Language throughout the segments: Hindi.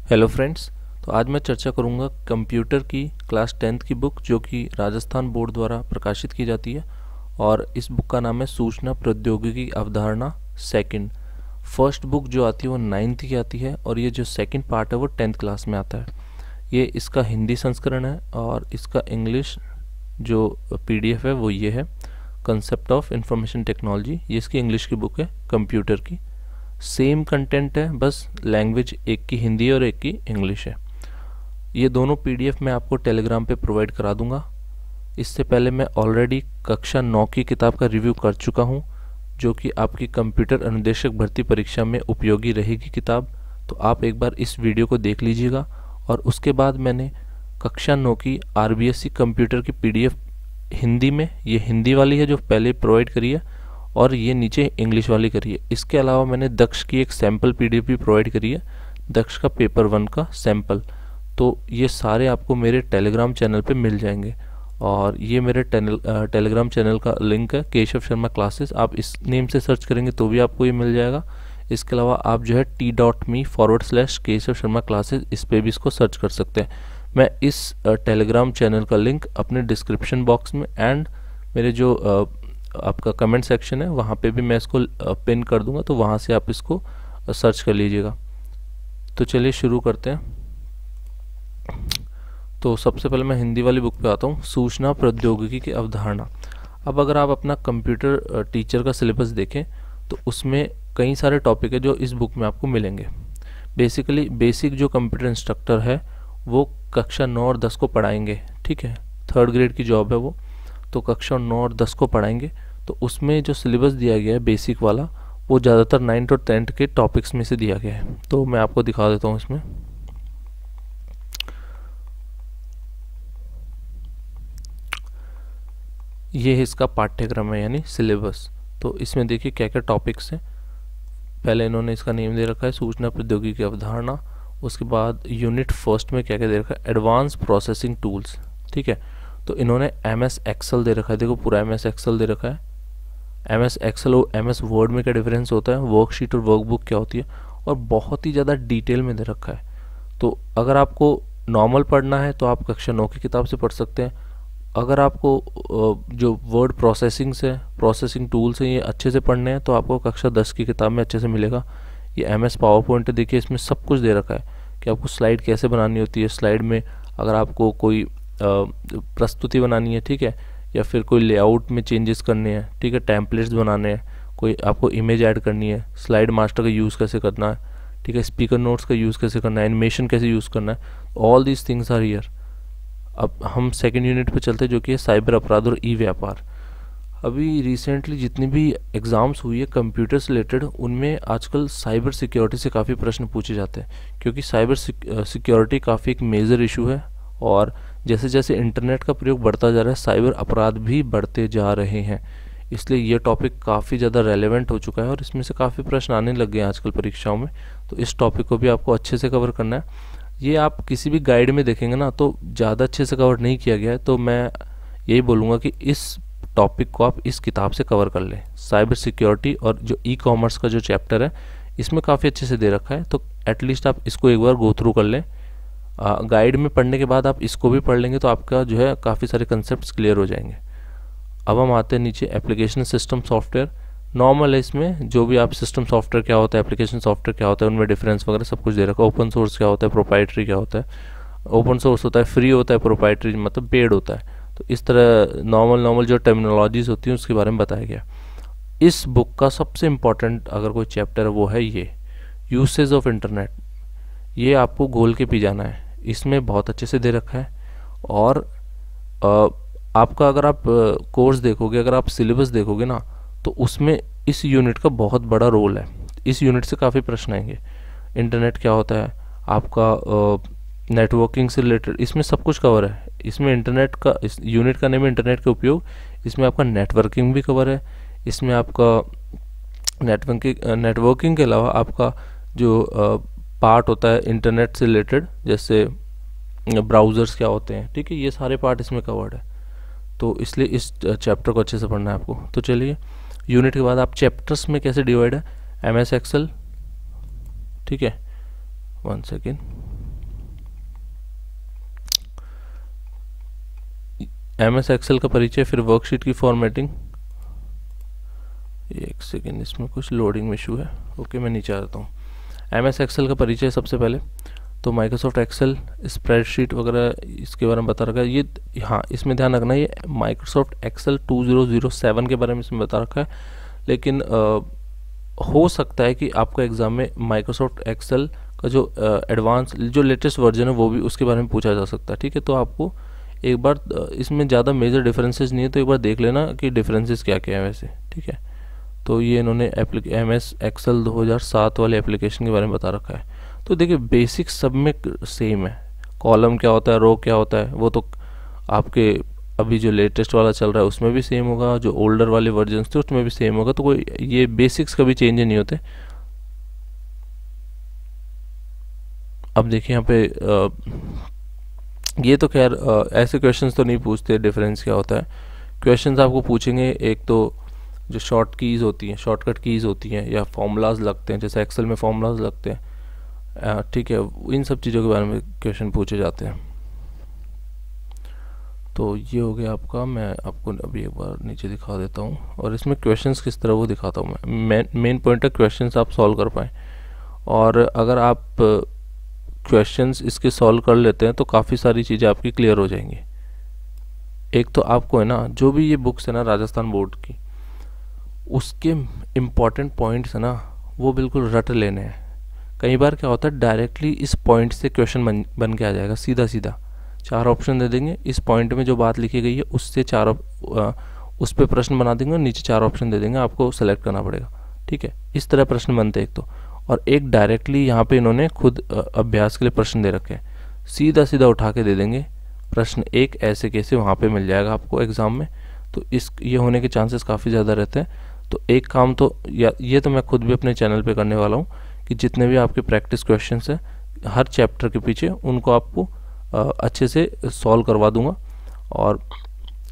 Hello friends. तो आज मैं चर्चा करूंगा कंप्यूटर की क्लास 10th की बुक जो कि राजस्थान बोर्ड द्वारा प्रकाशित की जाती है और इस बुक का नाम है सूचना प्रौद्योगिकी अवधारणा सेकंड। फर्स्ट बुक जो आती है वो 9th की आती है और ये जो सेकंड पार्ट है वो 10th क्लास में आता है। ये इसका हिंदी संस्करण है और इसका इंग्लिश जो PDF है वो ये है, कंसेप्ट ऑफ इंफॉर्मेशन टेक्नोलॉजी। ये इसकी इंग्लिश की बुक है कंप्यूटर की। सेम कंटेंट है, बस लैंग्वेज एक की हिंदी और एक की इंग्लिश है। ये दोनों PDF मैं आपको टेलीग्राम पे प्रोवाइड करा दूंगा। इससे पहले मैं ऑलरेडी कक्षा 9 की किताब का रिव्यू कर चुका हूँ जो कि आपकी कंप्यूटर अनुदेशक भर्ती परीक्षा में उपयोगी रहेगी किताब। तो आप एक बार इस वीडियो को देख लीजिएगा। और उसके बाद मैंने कक्षा 9 की RBSc कंप्यूटर की PDF हिंदी में, ये हिंदी वाली है जो पहले प्रोवाइड करी है, और ये नीचे इंग्लिश वाली करी है। इसके अलावा मैंने दक्ष की एक सैम्पल PDF भी प्रोवाइड करी है, दक्ष का पेपर 1 का सैम्पल। तो ये सारे आपको मेरे टेलीग्राम चैनल पे मिल जाएंगे और ये मेरे टेलीग्राम चैनल का लिंक है, केशव शर्मा क्लासेस। आप इस नेम से सर्च करेंगे तो भी आपको ये मिल जाएगा। इसके अलावा आप जो है t.me/केशव शर्मा क्लासेस इस पर भी इसको सर्च कर सकते हैं। मैं इस टेलीग्राम चैनल का लिंक अपने डिस्क्रिप्शन बॉक्स में एंड मेरे जो आपका कमेंट सेक्शन है वहाँ पे भी मैं इसको पिन कर दूंगा, तो वहाँ से आप इसको सर्च कर लीजिएगा। तो चलिए शुरू करते हैं। तो सबसे पहले मैं हिंदी वाली बुक पे आता हूँ, सूचना प्रौद्योगिकी की अवधारणा। अब अगर आप अपना कंप्यूटर टीचर का सिलेबस देखें तो उसमें कई सारे टॉपिक है जो इस बुक में आपको मिलेंगे। बेसिकली बेसिक जो कंप्यूटर इंस्ट्रक्टर है वो कक्षा 9 और 10 को पढ़ाएंगे, ठीक है, 3rd ग्रेड की जॉब है वो। तो कक्षा 9 और 10 को पढ़ाएंगे। तो उसमें जो सिलेबस दिया गया है बेसिक वाला वो ज़्यादातर 9th और 10th के टॉपिक्स में से दिया गया है। तो मैं आपको दिखा देता हूँ इसमें। ये है इसका पाठ्यक्रम है यानी सिलेबस। तो इसमें देखिए क्या क्या टॉपिक्स हैं। पहले इन्होंने इसका नेम दे रखा है सूचना प्रौद्योगिकी की अवधारणा। उसके बाद यूनिट फर्स्ट में क्या क्या दे रखा है, एडवांस प्रोसेसिंग टूल्स, ठीक है। तो इन्होंने MS एक्सेल दे रखा है, देखो पूरा MS एक्सेल दे रखा है। MS एक्सेल और MS वर्ड में क्या डिफरेंस होता है, वर्कशीट और वर्कबुक क्या होती है, और बहुत ही ज़्यादा डिटेल में दे रखा है। तो अगर आपको नॉर्मल पढ़ना है तो आप कक्षा 9 की किताब से पढ़ सकते हैं। अगर आपको जो वर्ड प्रोसेसिंग टूल्स हैं ये अच्छे से पढ़ने हैं तो आपको कक्षा 10 की किताब में अच्छे से मिलेगा। ये MS पावर पॉइंट देखिए, इसमें सब कुछ दे रखा है कि आपको स्लाइड कैसे बनानी होती है। स्लाइड में अगर आपको कोई प्रस्तुति बनानी है, ठीक है, या फिर कोई लेआउट में चेंजेस करने हैं, ठीक है, टेम्पलेट्स बनाने हैं, कोई आपको इमेज ऐड करनी है, स्लाइड मास्टर का यूज़ कैसे करना है, ठीक है, स्पीकर नोट्स का यूज़ कैसे करना है, एनिमेशन कैसे यूज़ करना है, all these things are here. अब हम सेकेंड यूनिट पे चलते हैं जो कि है साइबर अपराध और ई-व्यापार। अभी रिसेंटली जितनी भी एग्ज़ाम्स हुई है कंप्यूटर से रिलेटेड उनमें आजकल साइबर सिक्योरिटी से काफ़ी प्रश्न पूछे जाते हैं, क्योंकि साइबर सिक्योरिटी काफ़ी एक मेजर इशू है। और जैसे जैसे इंटरनेट का प्रयोग बढ़ता जा रहा है साइबर अपराध भी बढ़ते जा रहे हैं, इसलिए ये टॉपिक काफ़ी ज़्यादा रेलेवेंट हो चुका है और इसमें से काफ़ी प्रश्न आने लग गए हैं आजकल परीक्षाओं में। तो इस टॉपिक को भी आपको अच्छे से कवर करना है। ये आप किसी भी गाइड में देखेंगे ना तो ज़्यादा अच्छे से कवर नहीं किया गया है, तो मैं यही बोलूँगा कि इस टॉपिक को आप इस किताब से कवर कर लें। साइबर सिक्योरिटी और जो ई-कॉमर्स का जो चैप्टर है इसमें काफ़ी अच्छे से दे रखा है, तो एटलीस्ट आप इसको एक बार गो थ्रू कर लें। गाइड में पढ़ने के बाद आप इसको भी पढ़ लेंगे तो आपका जो है काफ़ी सारे कंसेप्ट क्लियर हो जाएंगे। अब हम आते हैं नीचे एप्लीकेशन सिस्टम सॉफ्टवेयर। नॉर्मल है, इसमें जो भी आप सिस्टम सॉफ्टवेयर क्या होता है, एप्लीकेशन सॉफ्टवेयर क्या होता है, उनमें डिफरेंस वगैरह सब कुछ दे रखा है। ओपन सोर्स क्या होता है, प्रोप्राइटरी क्या होता है। ओपन सोर्स होता है फ्री होता है, प्रोप्राइटरी मतलब पेड होता है। तो इस तरह नॉर्मल जो टर्मिनोलॉजीज होती हैं उसके बारे में बताया गया। इस बुक का सबसे इम्पॉर्टेंट अगर कोई चैप्टर है वो है ये यूसेज ऑफ इंटरनेट। ये आपको घोल के पी जाना है, इसमें बहुत अच्छे से दे रखा है। और आपका अगर आप कोर्स देखोगे, अगर आप सिलेबस देखोगे ना तो उसमें इस यूनिट का बहुत बड़ा रोल है। इस यूनिट से काफ़ी प्रश्न आएंगे। इंटरनेट क्या होता है, आपका नेटवर्किंग से रिलेटेड, इसमें सब कुछ कवर है। इसमें इंटरनेट का, इस यूनिट का नेम है इंटरनेट के उपयोग। इसमें आपका नेटवर्किंग भी कवर है। इसमें आपका नेटवर्किंग के अलावा आपका जो पार्ट होता है इंटरनेट से रिलेटेड, जैसे ब्राउज़र्स क्या होते हैं, ठीक है, ये सारे पार्ट इसमें कवर्ड है। तो इसलिए इस चैप्टर को अच्छे से पढ़ना है आपको। तो चलिए यूनिट के बाद आप चैप्टर्स में कैसे डिवाइड है, MS एक्सेल, ठीक है, 1 सेकेंड। MS एक्सेल का परिचय, फिर वर्कशीट की फॉर्मेटिंग। एक सेकेंड, इसमें कुछ लोडिंग में इशू है। ओके, मैं नीचे आ जाता हूँ। MS एक्सेल का परिचय सबसे पहले तो माइक्रोसॉफ्ट एक्सेल स्प्रेडशीट वगैरह इसके बारे में बता रखा है। ये हाँ, इसमें ध्यान रखना, ये माइक्रोसॉफ्ट एक्सेल 2007 के बारे में इसमें बता रखा है, लेकिन हो सकता है कि आपका एग्ज़ाम में माइक्रोसॉफ्ट एक्सेल का जो एडवांस जो लेटेस्ट वर्जन है वो भी उसके बारे में पूछा जा सकता है। ठीक है, तो आपको एक बार इसमें ज़्यादा मेजर डिफरेंसेस नहीं है, तो एक बार देख लेना कि डिफरेंसेस क्या क्या है वैसे। ठीक है, तो ये इन्होंने MS एक्सेल 2007 वाले एप्लीकेशन के बारे में बता रखा है। तो देखिए बेसिक्स सब में सेम है, कॉलम क्या होता है, रो क्या होता है, वो तो आपके अभी जो लेटेस्ट वाला चल रहा है उसमें भी सेम होगा, जो ओल्डर वाले वर्जन थे उसमें भी सेम होगा, तो कोई ये बेसिक्स कभी चेंज नहीं होते। अब देखिए यहाँ पे ये तो खैर ऐसे क्वेश्चंस तो नहीं पूछते डिफरेंस क्या होता है। क्वेश्चंस आपको पूछेंगे एक तो जो शॉर्ट कीज़ होती हैं, शॉर्टकट कीज़ होती हैं, या फॉर्मूलाज लगते हैं, जैसे एक्सेल में फॉर्मूलाज लगते हैं। ठीक है, इन सब चीज़ों के बारे में क्वेश्चन पूछे जाते हैं। तो ये हो गया आपका, मैं आपको अभी एक बार नीचे दिखा देता हूँ, और इसमें क्वेश्चंस किस तरह वो दिखाता हूँ मैं। मेन पॉइंट है क्वेश्चंस आप सॉल्व कर पाएँ, और अगर आप क्वेश्चंस इसके सॉल्व कर लेते हैं तो काफ़ी सारी चीज़ें आपकी क्लियर हो जाएंगी। एक तो आपको है ना, जो भी ये बुक्स है ना राजस्थान बोर्ड की, उसके इम्पॉर्टेंट पॉइंट्स है ना वो बिल्कुल रट लेने हैं। कई बार क्या होता है, डायरेक्टली इस पॉइंट से क्वेश्चन बन के आ जाएगा, सीधा सीधा 4 ऑप्शन दे देंगे, इस पॉइंट में जो बात लिखी गई है उससे उस पर प्रश्न बना देंगे और नीचे 4 ऑप्शन दे देंगे, आपको सेलेक्ट करना पड़ेगा। ठीक है, इस तरह प्रश्न बनते हैं एक तो, और एक डायरेक्टली यहाँ पे इन्होंने खुद अभ्यास के लिए प्रश्न दे रखे हैं, सीधा सीधा उठा के दे देंगे प्रश्न एक ऐसे कैसे वहाँ पे मिल जाएगा आपको एग्ज़ाम में। तो ये होने के चांसेस काफ़ी ज़्यादा रहते हैं। तो एक काम तो ये तो मैं खुद भी अपने चैनल पे करने वाला हूँ कि जितने भी आपके प्रैक्टिस क्वेश्चंस हैं हर चैप्टर के पीछे, उनको आपको अच्छे से सॉल्व करवा दूंगा, और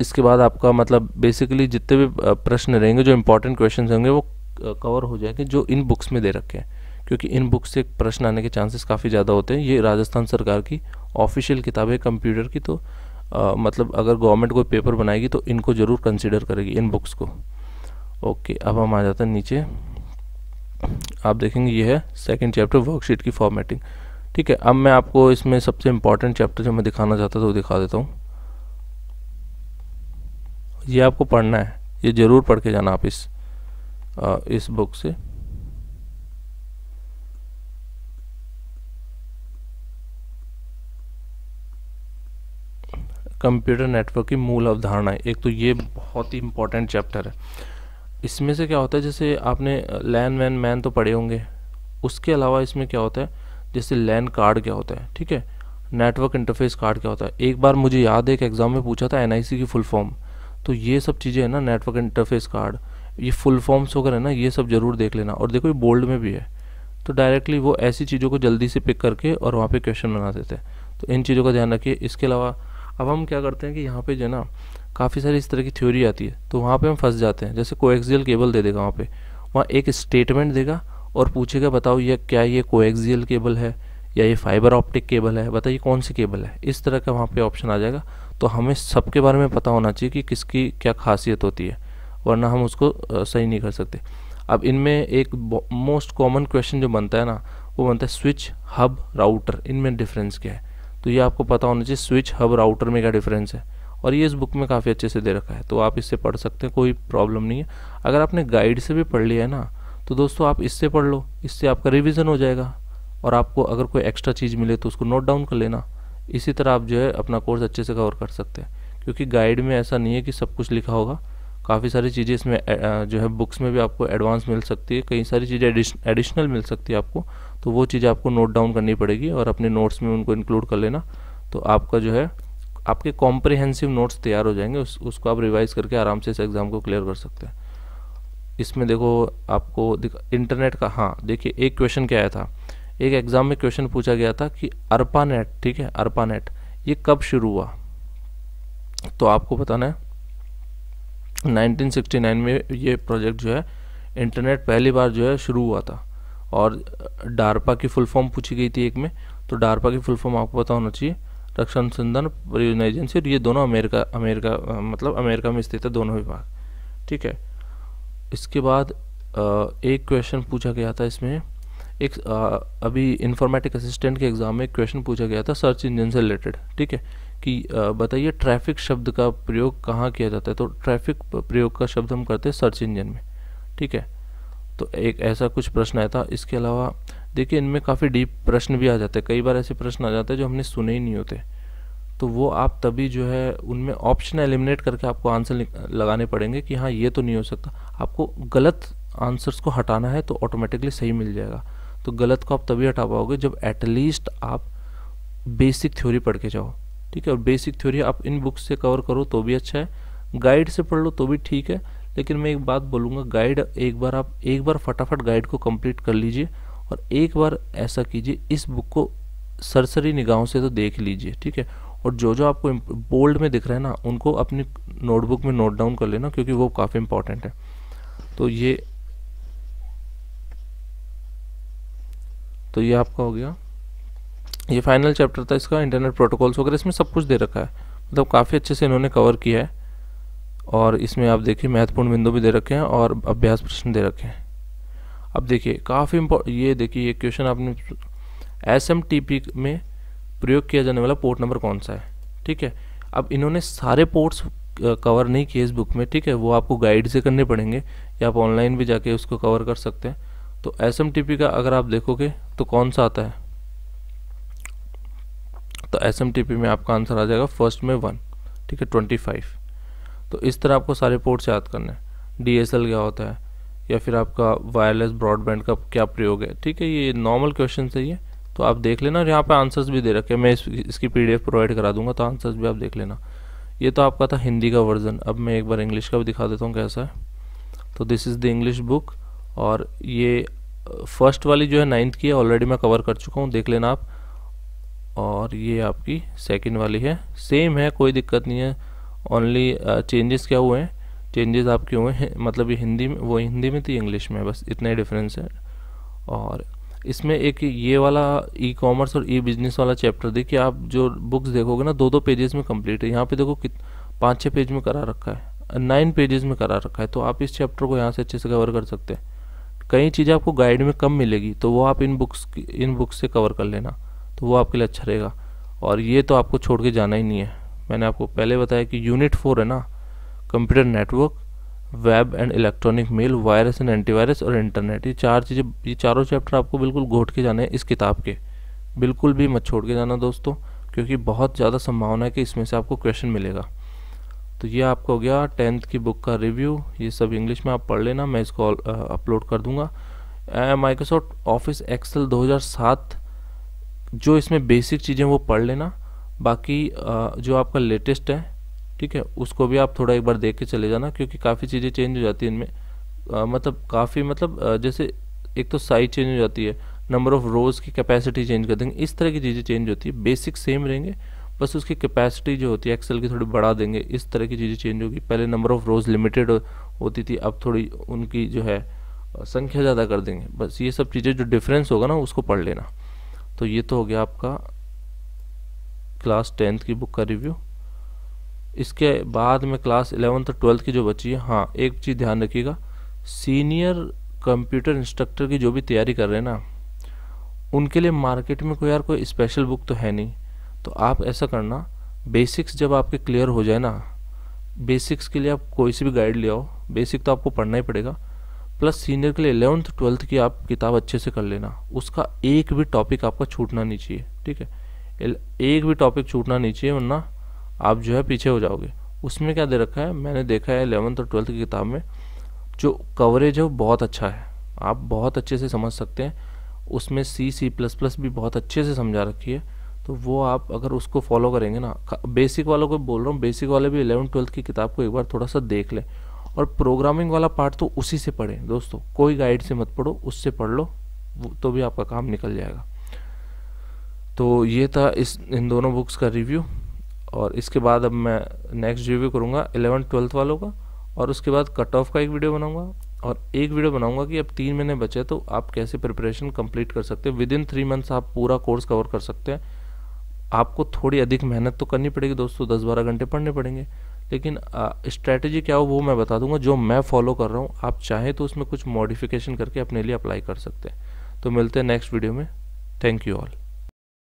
इसके बाद आपका मतलब बेसिकली जितने भी प्रश्न रहेंगे, जो इंपॉर्टेंट क्वेश्चंस होंगे वो कवर हो जाएंगे जो इन बुक्स में दे रखे हैं, क्योंकि इन बुक्स से प्रश्न आने के चांसेस काफ़ी ज़्यादा होते हैं। ये राजस्थान सरकार की ऑफिशियल किताब है कंप्यूटर की, तो मतलब अगर गवर्नमेंट कोई पेपर बनाएगी तो इनको ज़रूर कंसिडर करेगी, इन बुक्स को। ओके, अब हम आ जाते हैं नीचे। आप देखेंगे ये है सेकंड चैप्टर, वर्कशीट की फॉर्मेटिंग। ठीक है, अब मैं आपको इसमें सबसे इम्पॉर्टेंट चैप्टर जो मैं दिखाना चाहता था वो दिखा देता हूँ। ये आपको पढ़ना है, ये ज़रूर पढ़ के जाना आप इस बुक से। कंप्यूटर नेटवर्क की मूल अवधारणाएं, एक तो ये बहुत ही इम्पोर्टेंट चैप्टर है। इसमें से क्या होता है, जैसे आपने लैन वैन मैन तो पढ़े होंगे, उसके अलावा इसमें क्या होता है, जैसे लैन कार्ड क्या होता है, ठीक है, नेटवर्क इंटरफेस कार्ड क्या होता है। एक बार मुझे याद है एक एग्जाम में पूछा था NIC की फुल फॉर्म, तो ये सब चीज़ें है ना, नेटवर्क इंटरफेस कार्ड, ये फुल फॉर्म्स वगैरह है ना, ये सब जरूर देख लेना। और देखो ये बोल्ड में भी है, तो डायरेक्टली वो ऐसी चीज़ों को जल्दी से पिक करके और वहाँ पे क्वेश्चन बना देते हैं, तो इन चीज़ों का ध्यान रखिए। इसके अलावा अब हम क्या करते हैं कि यहाँ पे जो है ना काफ़ी सारी इस तरह की थ्योरी आती है, तो वहाँ पे हम फंस जाते हैं। जैसे कोएक्सियल केबल दे देगा, वहाँ एक स्टेटमेंट देगा और पूछेगा बताओ ये क्या, ये कोएक्सियल केबल है या ये फाइबर ऑप्टिक केबल है, बताइए कौन सी केबल है, इस तरह का वहाँ पे ऑप्शन आ जाएगा। तो हमें सबके बारे में पता होना चाहिए कि किसकी क्या खासियत होती है, वरना हम उसको सही नहीं कर सकते। अब इनमें एक मोस्ट कॉमन क्वेश्चन जो बनता है ना, वो बनता है स्विच, हब, राउटर, इनमें डिफरेंस क्या है। तो ये आपको पता होना चाहिए स्विच, हब, राउटर में क्या डिफरेंस है, और ये इस बुक में काफ़ी अच्छे से दे रखा है, तो आप इससे पढ़ सकते हैं, कोई प्रॉब्लम नहीं है। अगर आपने गाइड से भी पढ़ लिया है ना, तो दोस्तों आप इससे पढ़ लो, इससे आपका रिवीजन हो जाएगा, और आपको अगर कोई एक्स्ट्रा चीज़ मिले तो उसको नोट डाउन कर लेना। इसी तरह आप जो है अपना कोर्स अच्छे से कवर कर सकते हैं, क्योंकि गाइड में ऐसा नहीं है कि सब कुछ लिखा होगा, काफ़ी सारी चीज़ें इसमें जो है बुक्स में भी आपको एडवांस मिल सकती है, कई सारी चीज़ें एडिशनल मिल सकती है आपको, तो वो चीज़ें आपको नोट डाउन करनी पड़ेगी और अपने नोट्स में उनको इंक्लूड कर लेना। तो आपका जो है आपके कॉम्प्रिहेंसिव नोट्स तैयार हो जाएंगे, उसको आप रिवाइज करके आराम से इस एग्ज़ाम को क्लियर कर सकते हैं। इसमें देखो आपको इंटरनेट का, हाँ देखिए एक क्वेश्चन क्या आया था, एक एग्ज़ाम में क्वेश्चन पूछा गया था कि ARPANET, ठीक है, ARPANET ये कब शुरू हुआ, तो आपको बताना है 1969 में ये प्रोजेक्ट जो है इंटरनेट पहली बार जो है शुरू हुआ था। और डार्पा की फुल फॉर्म पूछी गई थी एक में, तो डार्पा की फुल फॉर्म आपको पता होना चाहिए, रक्षा अनुसंधान परियोजना एजेंसी, और ये दोनों अमेरिका में स्थित है दोनों विभाग, ठीक है। इसके बाद एक क्वेश्चन पूछा गया था इसमें, एक अभी इंफॉर्मेटिक असिस्टेंट के एग्जाम में एक क्वेश्चन पूछा गया था सर्च इंजन से रिलेटेड, ठीक है, कि बताइए ट्रैफिक शब्द का प्रयोग कहाँ किया जाता है। तो ट्रैफिक प्रयोग का शब्द हम करते हैं सर्च इंजन में, ठीक है। तो एक ऐसा कुछ प्रश्न आया था। इसके अलावा देखिए इनमें काफ़ी डीप प्रश्न भी आ जाते हैं, कई बार ऐसे प्रश्न आ जाते हैं जो हमने सुने ही नहीं होते, तो वो आप तभी जो है उनमें ऑप्शन एलिमिनेट करके आपको आंसर लगाने पड़ेंगे कि हाँ ये तो नहीं हो सकता। आपको गलत आंसर्स को हटाना है तो ऑटोमेटिकली सही मिल जाएगा। तो गलत को आप तभी हटा पाओगे जब एटलीस्ट आप बेसिक थ्योरी पढ़ के जाओ, ठीक है। और बेसिक थ्योरी आप इन बुक्स से कवर करो तो भी अच्छा है, गाइड से पढ़ लो तो भी ठीक है। लेकिन मैं एक बात बोलूँगा, गाइड एक बार फटाफट गाइड को कंप्लीट कर लीजिए और एक बार ऐसा कीजिए, इस बुक को सरसरी निगाहों से तो देख लीजिए, ठीक है। और जो जो आपको बोल्ड में दिख रहा है ना, उनको अपनी नोटबुक में नोट डाउन कर लेना, क्योंकि वो काफ़ी इंपॉर्टेंट है। तो ये आपका हो गया, ये फाइनल चैप्टर था इसका, इंटरनेट प्रोटोकॉल्स वगैरह। इसमें सब कुछ दे रखा है, मतलब काफ़ी अच्छे से इन्होंने कवर किया है। और इसमें आप देखिए महत्वपूर्ण बिंदु भी दे रखे हैं और अभ्यास प्रश्न दे रखे हैं। अब देखिए काफ़ी ये देखिए ये क्वेश्चन आपने, SMTP में प्रयोग किया जाने वाला पोर्ट नंबर कौन सा है, ठीक है। अब इन्होंने सारे पोर्ट्स कवर नहीं किए इस बुक में, ठीक है, वो आपको गाइड से करने पड़ेंगे या आप ऑनलाइन भी जाके उसको कवर कर सकते हैं। तो SMTP का अगर आप देखोगे तो कौन सा आता है, तो SMTP में आपका आंसर आ जाएगा फर्स्ट में 1, ठीक है, 25। तो इस तरह आपको सारे पोर्ट्स याद करने हैं। DSL क्या होता है, या फिर आपका वायरलेस ब्रॉडबैंड का क्या प्रयोग है, ठीक है। ये नॉर्मल क्वेश्चन है ये, तो आप देख लेना। और यहाँ पे आंसर्स भी दे रखे हैं, मैं इसकी PDF प्रोवाइड करा दूंगा, तो आंसर्स भी आप देख लेना। ये तो आपका था हिंदी का वर्जन। अब मैं एक बार इंग्लिश का भी दिखा देता हूँ कैसा है। तो this is the English book, और ये फर्स्ट वाली जो है 9th की है, ऑलरेडी मैं कवर कर चुका हूँ, देख लेना आप। और ये आपकी सेकंड वाली है, सेम है, कोई दिक्कत नहीं है। ओनली चेंजेस क्या हुए हैं, चेंजेस आपके हुए हैं, मतलब ये हिंदी में, वो हिंदी में थी इंग्लिश में, बस इतना ही डिफरेंस है। और इसमें एक ये वाला ई-कॉमर्स और ई-बिजनेस वाला चैप्टर देखिए, आप जो बुक्स देखोगे ना 2-2 पेजेस में कंप्लीट है। यहाँ पे देखो 5-6 पेज में करा रखा है, 9 पेजेस में करा रखा है। तो आप इस चैप्टर को यहाँ से अच्छे से कवर कर सकते हैं। कई चीज़ें आपको गाइड में कम मिलेगी, तो वो आप इन बुक्स से कवर कर लेना, तो वो आपके लिए अच्छा रहेगा। और ये तो आपको छोड़ के जाना ही नहीं है। मैंने आपको पहले बताया कि यूनिट 4 है ना, computer network, web and electronic mail, virus and antivirus और इंटरनेट, ये 4 चीज़ें, ये चारों चैप्टर आपको बिल्कुल घोट के जाने हैं इस किताब के, बिल्कुल भी मत छोड़ के जाना दोस्तों, क्योंकि बहुत ज़्यादा संभावना है कि इसमें से आपको क्वेश्चन मिलेगा। तो ये आपका हो गया 10th की बुक का रिव्यू। ये सब इंग्लिश में आप पढ़ लेना, मैं इसको अपलोड कर दूंगा। माइक्रोसॉफ्ट ऑफिस एक्सेल 2007, जो इसमें बेसिक चीज़ें वो पढ़ लेना। बाकी जो आपका लेटेस्ट है, ठीक है, उसको भी आप थोड़ा एक बार देख के चले जाना, क्योंकि काफ़ी चीज़ें चेंज हो जाती हैं इनमें। मतलब जैसे एक तो साइज चेंज हो जाती है, नंबर ऑफ रोज़ की कैपेसिटी चेंज कर देंगे, इस तरह की चीज़ें चेंज होती है। बेसिक सेम रहेंगे, बस उसकी कैपेसिटी जो होती है एक्सेल की थोड़ी बढ़ा देंगे, इस तरह की चीज़ें चेंज होगी। पहले नंबर ऑफ रोज़ लिमिटेड होती थी, अब थोड़ी उनकी जो है संख्या ज़्यादा कर देंगे। बस ये सब चीज़ें जो डिफरेंस होगा ना, उसको पढ़ लेना। तो ये तो हो गया आपका क्लास 10th की बुक का रिव्यू। इसके बाद में क्लास 11th और 12th की जो बची है, हाँ एक चीज़ ध्यान रखिएगा, सीनियर कंप्यूटर इंस्ट्रक्टर की जो भी तैयारी कर रहे हैं ना, उनके लिए मार्केट में कोई स्पेशल बुक तो है नहीं। तो आप ऐसा करना, बेसिक्स जब आपके क्लियर हो जाए ना, बेसिक्स के लिए आप कोई सी भी गाइड ले आओ, बेसिक तो आपको पढ़ना ही पड़ेगा। प्लस सीनियर के लिए 11th 12th की आप किताब अच्छे से कर लेना, उसका एक भी टॉपिक आपका छूटना नहीं चाहिए, ठीक है, एक भी टॉपिक छूटना नहीं चाहिए, वरना आप जो है पीछे हो जाओगे। उसमें क्या दे रखा है, मैंने देखा है 11th और 12th की किताब में जो कवरेज है वो बहुत अच्छा है, आप बहुत अच्छे से समझ सकते हैं। उसमें C++ भी बहुत अच्छे से समझा रखी है, तो वो आप अगर उसको फॉलो करेंगे ना, बेसिक वालों को बोल रहा हूँ, बेसिक वाले भी 11th 12th की किताब को एक बार थोड़ा सा देख लें। और प्रोग्रामिंग वाला पार्ट तो उसी से पढ़ें दोस्तों, कोई गाइड से मत पढ़ो, उससे पढ़ लो, तो भी आपका काम निकल जाएगा। तो ये था इन दोनों बुक्स का रिव्यू। और इसके बाद अब मैं नेक्स्ट रिव्यू करूँगा 11th 12th वालों का, और उसके बाद कट ऑफ का एक वीडियो बनाऊँगा, और एक वीडियो बनाऊँगा कि अब 3 महीने बचे तो आप कैसे प्रिपरेशन कंप्लीट कर सकते हैं। विद इन 3 मंथ्स आप पूरा कोर्स कवर कर सकते हैं। आपको थोड़ी अधिक मेहनत तो करनी पड़ेगी दोस्तों, 10-12 घंटे पढ़ने पड़ेंगे, लेकिन स्ट्रैटेजी क्या हो वो मैं बता दूंगा जो मैं फॉलो कर रहा हूँ। आप चाहें तो उसमें कुछ मॉडिफिकेशन करके अपने लिए अप्लाई कर सकते हैं। तो मिलते हैं नेक्स्ट वीडियो में। Thank you all.